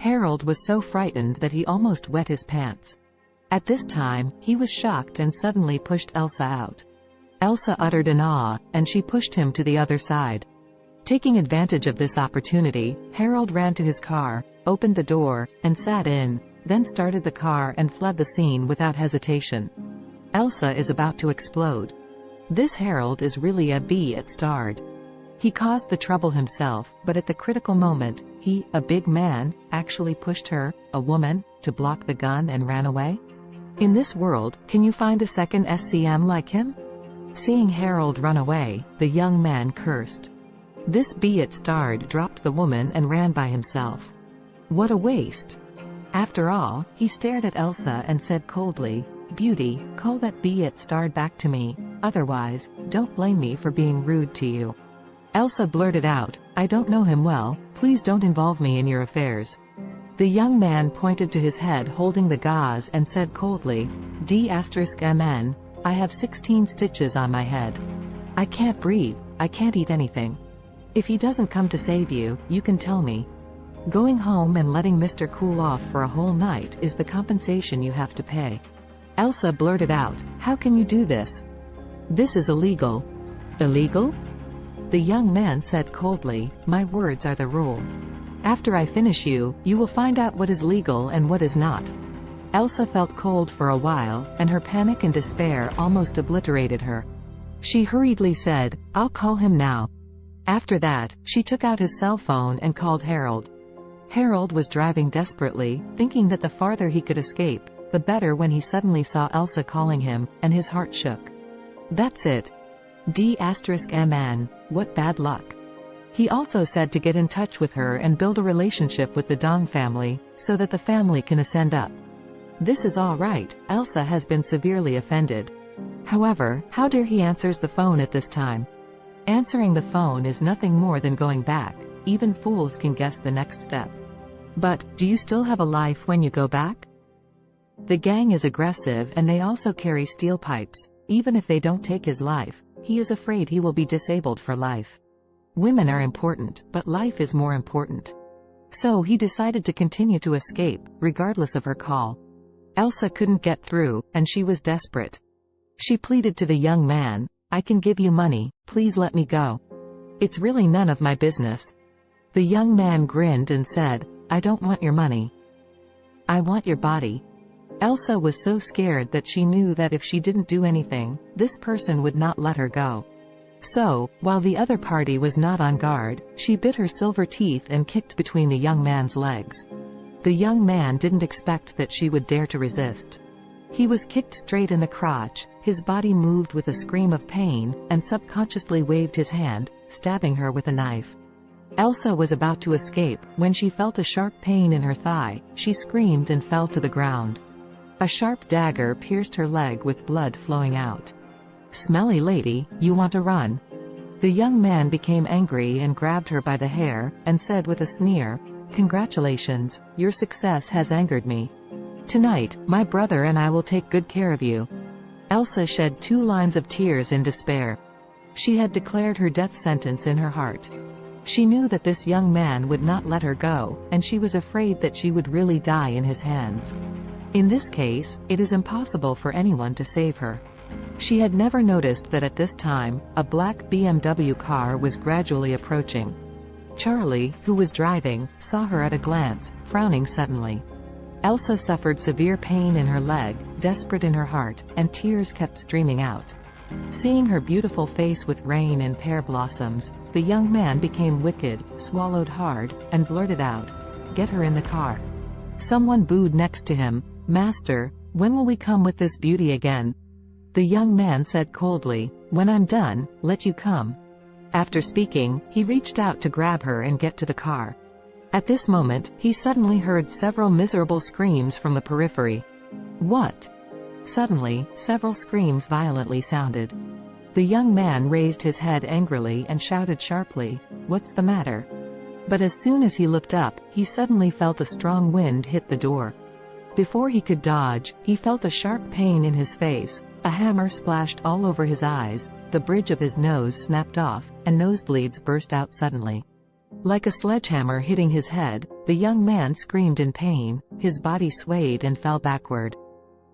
Harold was so frightened that he almost wet his pants. At this time, he was shocked and suddenly pushed Elsa out. Elsa uttered an "ah," and she pushed him to the other side. Taking advantage of this opportunity, Harold ran to his car, opened the door, and sat in, then started the car and fled the scene without hesitation. Elsa is about to explode. This Harold is really a bastard. He caused the trouble himself, but at the critical moment, he, a big man, actually pushed her, a woman, to block the gun and ran away? In this world, can you find a second SCM like him? Seeing Harold run away, the young man cursed. This bastard dropped the woman and ran by himself. What a waste. After all, he stared at Elsa and said coldly, "Beauty, call that bastard back to me, otherwise, don't blame me for being rude to you." Elsa blurted out, "I don't know him well, please don't involve me in your affairs." The young man pointed to his head holding the gauze and said coldly, "D*MN, I have 16 stitches on my head. I can't breathe, I can't eat anything. If he doesn't come to save you, you can tell me. Going home and letting Mr. cool off for a whole night is the compensation you have to pay." Elsa blurted out, "How can you do this? This is illegal." "Illegal?" The young man said coldly, "My words are the rule. After I finish you, you will find out what is legal and what is not." Elsa felt cold for a while, and her panic and despair almost obliterated her. She hurriedly said, "I'll call him now." After that, she took out his cell phone and called Harold. Harold was driving desperately, thinking that the farther he could escape, the better, when he suddenly saw Elsa calling him, and his heart shook. That's it. D*MN, what bad luck. He also said to get in touch with her and build a relationship with the Dong family, so that the family can ascend up. This is all right, Elsa has been severely offended. However, how dare he answers the phone at this time? Answering the phone is nothing more than going back. Even fools can guess the next step. But, do you still have a life when you go back? The gang is aggressive and they also carry steel pipes. Even if they don't take his life, he is afraid he will be disabled for life. Women are important, but life is more important. So he decided to continue to escape, regardless of her call. Elsa couldn't get through, and she was desperate. She pleaded to the young man, "I can give you money, please let me go. It's really none of my business." The young man grinned and said, "I don't want your money. I want your body." Elsa was so scared that she knew that if she didn't do anything, this person would not let her go. So, while the other party was not on guard, she bit her silver teeth and kicked between the young man's legs. The young man didn't expect that she would dare to resist. He was kicked straight in the crotch, his body moved with a scream of pain, and subconsciously waved his hand, stabbing her with a knife. Elsa was about to escape, when she felt a sharp pain in her thigh. She screamed and fell to the ground. A sharp dagger pierced her leg with blood flowing out. "Smelly lady, you want to run?" The young man became angry and grabbed her by the hair, and said with a sneer, "Congratulations, your success has angered me. Tonight, my brother and I will take good care of you." Elsa shed 2 lines of tears in despair. She had declared her death sentence in her heart. She knew that this young man would not let her go, and she was afraid that she would really die in his hands. In this case, it is impossible for anyone to save her. She had never noticed that at this time, a black BMW car was gradually approaching. Charlie, who was driving, saw her at a glance, frowning suddenly. Elsa suffered severe pain in her leg, desperate in her heart, and tears kept streaming out. Seeing her beautiful face with rain and pear blossoms, the young man became wicked, swallowed hard, and blurted out, "Get her in the car." Someone booed next to him, "Master, when will we come with this beauty again?" The young man said coldly, "When I'm done, let you come." After speaking, he reached out to grab her and get to the car. At this moment, he suddenly heard several miserable screams from the periphery. What? Suddenly, several screams violently sounded. The young man raised his head angrily and shouted sharply, "What's the matter?" But as soon as he looked up, he suddenly felt a strong wind hit the door. Before he could dodge, he felt a sharp pain in his face, a hammer splashed all over his eyes, the bridge of his nose snapped off, and nosebleeds burst out suddenly. Like a sledgehammer hitting his head, the young man screamed in pain, his body swayed and fell backward.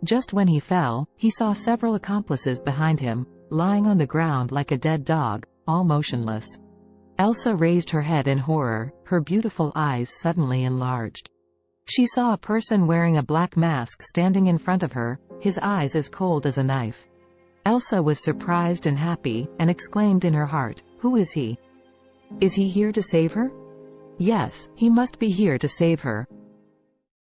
Just when he fell, he saw several accomplices behind him, lying on the ground like a dead dog, all motionless. Elsa raised her head in horror, her beautiful eyes suddenly enlarged. She saw a person wearing a black mask standing in front of her, his eyes as cold as a knife. Elsa was surprised and happy, and exclaimed in her heart, "Who is he? Is he here to save her?" Yes, he must be here to save her,